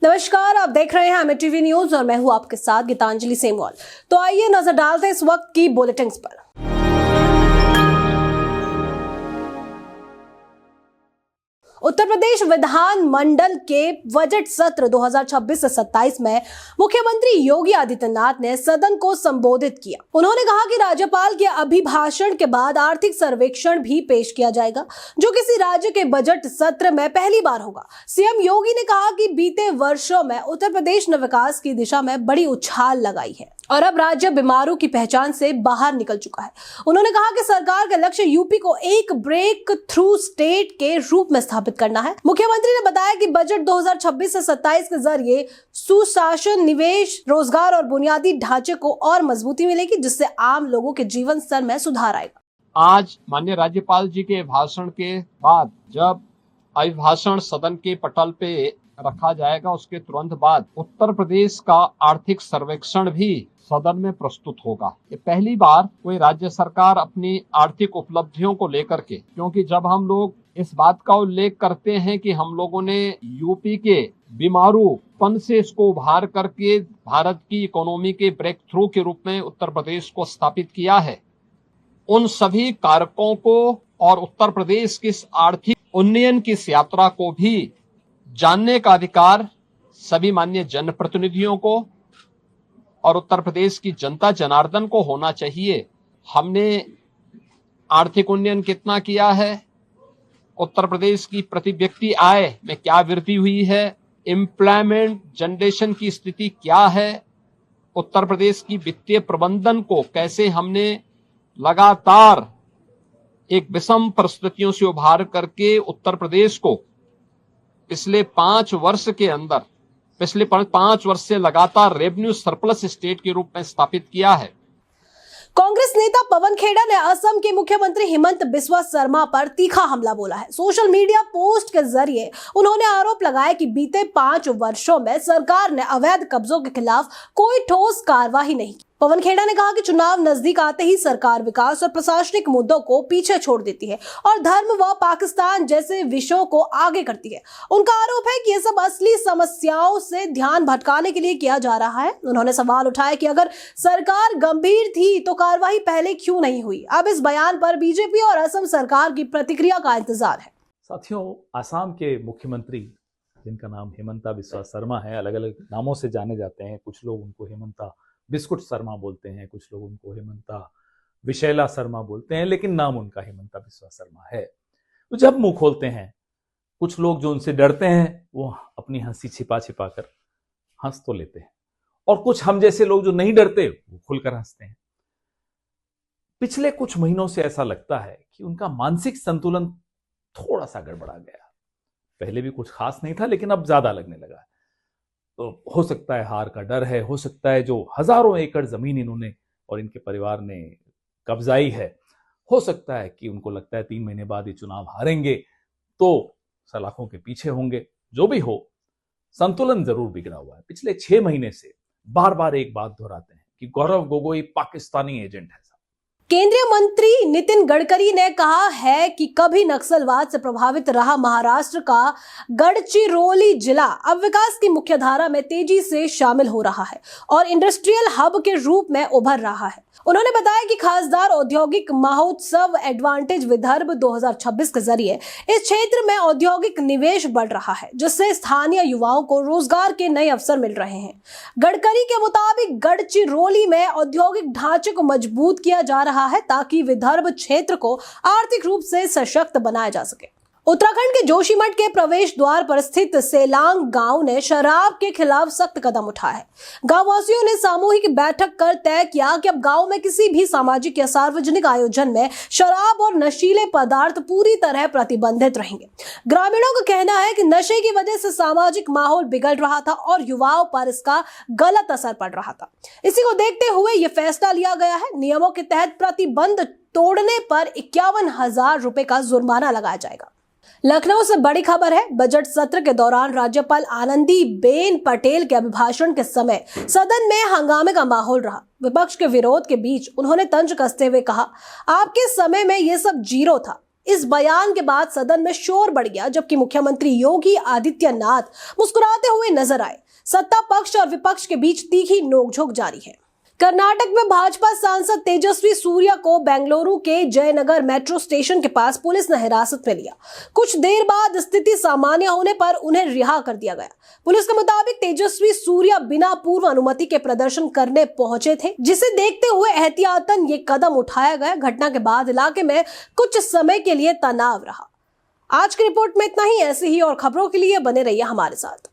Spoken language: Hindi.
नमस्कार, आप देख रहे हैं हमें टीवी न्यूज और मैं हूं आपके साथ गीतांजलि सेमवाल। तो आइए नजर डालते हैं इस वक्त की बुलेटिन्स पर। उत्तर प्रदेश विधान मंडल के बजट सत्र 2026 से 27 में मुख्यमंत्री योगी आदित्यनाथ ने सदन को संबोधित किया। उन्होंने कहा कि राज्यपाल के अभिभाषण के बाद आर्थिक सर्वेक्षण भी पेश किया जाएगा, जो किसी राज्य के बजट सत्र में पहली बार होगा। सीएम योगी ने कहा कि बीते वर्षों में उत्तर प्रदेश ने विकास की दिशा में बड़ी उछाल लगाई है और अब राज्य बीमारों की पहचान से बाहर निकल चुका है। उन्होंने कहा कि सरकार का लक्ष्य यूपी को एक ब्रेक थ्रू स्टेट के रूप में स्थापित करना है। मुख्यमंत्री ने बताया कि बजट 2026 से 27 के जरिए सुशासन, निवेश, रोजगार और बुनियादी ढांचे को और मजबूती मिलेगी, जिससे आम लोगों के जीवन स्तर में सुधार आएगा। आज माननीय राज्यपाल जी के भाषण के बाद जब अभिभाषण सदन के पटल पे रखा जाएगा, उसके तुरंत बाद उत्तर प्रदेश का आर्थिक सर्वेक्षण भी सदन में प्रस्तुत होगा। ये पहली बार कोई राज्य सरकार अपनी आर्थिक उपलब्धियों को लेकर के, क्योंकि जब हम लोग इस बात का उल्लेख करते हैं कि हम लोगों ने यूपी के बीमारूपन से इसको उभार करके भारत की इकोनॉमी के ब्रेक थ्रू के रूप में उत्तर प्रदेश को स्थापित किया है, उन सभी कारकों को और उत्तर प्रदेश की आर्थिक उन्नयन की इस यात्रा को भी जानने का अधिकार सभी माननीय जनप्रतिनिधियों को और उत्तर प्रदेश की जनता जनार्दन को होना चाहिए। हमने आर्थिक उन्नयन कितना किया है, उत्तर प्रदेश की प्रति व्यक्ति आय में क्या वृद्धि हुई है, एम्प्लॉयमेंट जनरेशन की स्थिति क्या है, उत्तर प्रदेश की वित्तीय प्रबंधन को कैसे हमने लगातार एक विषम परिस्थितियों से उभार करके उत्तर प्रदेश को पिछले 5 वर्ष के अंदर, पिछले 5 वर्ष से लगातार रेवेन्यू सरप्लस स्टेट के रूप में स्थापित किया है। कांग्रेस नेता पवन खेड़ा ने असम के मुख्यमंत्री हिमंत बिस्वा शर्मा पर तीखा हमला बोला है। सोशल मीडिया पोस्ट के जरिए उन्होंने आरोप लगाया कि बीते 5 वर्षों में सरकार ने अवैध कब्जों के खिलाफ कोई ठोस कार्रवाई नहीं की। पवन खेड़ा ने कहा कि चुनाव नजदीक आते ही सरकार विकास और प्रशासनिक मुद्दों को पीछे छोड़ देती है और धर्म व पाकिस्तान जैसे विषयों को आगे करती है। उनका आरोप है कि ये सब असली समस्याओं से ध्यान भटकाने के लिए किया जा रहा है। उन्होंने सवाल उठाया कि अगर सरकार गंभीर थी तो कार्रवाई पहले क्यों नहीं हुई। अब इस बयान पर बीजेपी और असम सरकार की प्रतिक्रिया का इंतजार है। साथियों, असम के मुख्यमंत्री जिनका नाम हिमंता बिस्वा शर्मा है, अलग अलग नामों से जाने जाते हैं। कुछ लोग उनको हिमंता बिस्कुट शर्मा बोलते हैं, कुछ लोग उनको हिमंता विशैला शर्मा बोलते हैं, लेकिन नाम उनका हिमंता बिस्वा शर्मा है। तो जब मुंह खोलते हैं, कुछ लोग जो उनसे डरते हैं वो अपनी हंसी छिपा छिपा कर हंस तो लेते हैं, और कुछ हम जैसे लोग जो नहीं डरते वो खुलकर हंसते हैं। पिछले कुछ महीनों से ऐसा लगता है कि उनका मानसिक संतुलन थोड़ा सा गड़बड़ा गया। पहले भी कुछ खास नहीं था, लेकिन अब ज्यादा लगने लगा है। तो हो सकता है हार का डर है, हो सकता है जो हजारों एकड़ जमीन इन्होंने और इनके परिवार ने कब्जाई है, हो सकता है कि उनको लगता है 3 महीने बाद ये चुनाव हारेंगे तो सलाखों के पीछे होंगे। जो भी हो, संतुलन जरूर बिगड़ा हुआ है। पिछले 6 महीने से बार बार एक बात दोहराते हैं कि गौरव गोगोई पाकिस्तानी एजेंट है। केंद्रीय मंत्री नितिन गडकरी ने कहा है कि कभी नक्सलवाद से प्रभावित रहा महाराष्ट्र का गढ़चिरोली जिला अब विकास की मुख्यधारा में तेजी से शामिल हो रहा है और इंडस्ट्रियल हब के रूप में उभर रहा है। उन्होंने बताया कि खासदार औद्योगिक महोत्सव एडवांटेज विदर्भ 2026 के जरिए इस क्षेत्र में औद्योगिक निवेश बढ़ रहा है, जिससे स्थानीय युवाओं को रोजगार के नए अवसर मिल रहे हैं। गडकरी के मुताबिक गढ़चिरोली में औद्योगिक ढांचे को मजबूत किया जा रहा है ताकि विदर्भ क्षेत्र को आर्थिक रूप से सशक्त बनाया जा सके। उत्तराखंड के जोशीमठ के प्रवेश द्वार पर स्थित सेलांग गांव ने शराब के खिलाफ सख्त कदम उठाया है। गांववासियों ने सामूहिक बैठक कर तय किया कि अब गांव में किसी भी सामाजिक या सार्वजनिक आयोजन में शराब और नशीले पदार्थ पूरी तरह प्रतिबंधित रहेंगे। ग्रामीणों का कहना है कि नशे की वजह से सामाजिक माहौल बिगड़ रहा था और युवाओं पर इसका गलत असर पड़ रहा था। इसी को देखते हुए यह फैसला लिया गया है। नियमों के तहत प्रतिबंध तोड़ने पर 51,000 रुपए का जुर्माना लगाया जाएगा। लखनऊ से बड़ी खबर है। बजट सत्र के दौरान राज्यपाल आनंदीबेन पटेल के अभिभाषण के समय सदन में हंगामे का माहौल रहा। विपक्ष के विरोध के बीच उन्होंने तंज कसते हुए कहा, आपके समय में यह सब जीरो था। इस बयान के बाद सदन में शोर बढ़ गया, जबकि मुख्यमंत्री योगी आदित्यनाथ मुस्कुराते हुए नजर आए। सत्ता पक्ष और विपक्ष के बीच तीखी नोकझोंक जारी है। कर्नाटक में भाजपा सांसद तेजस्वी सूर्या को बेंगलुरु के जयनगर मेट्रो स्टेशन के पास पुलिस ने हिरासत में लिया। कुछ देर बाद स्थिति सामान्य होने पर उन्हें रिहा कर दिया गया। पुलिस के मुताबिक तेजस्वी सूर्या बिना पूर्व अनुमति के प्रदर्शन करने पहुंचे थे, जिसे देखते हुए एहतियातन ये कदम उठाया गया। घटना के बाद इलाके में कुछ समय के लिए तनाव रहा। आज की रिपोर्ट में इतना ही। ऐसी ही और खबरों के लिए बने रहिए हमारे साथ।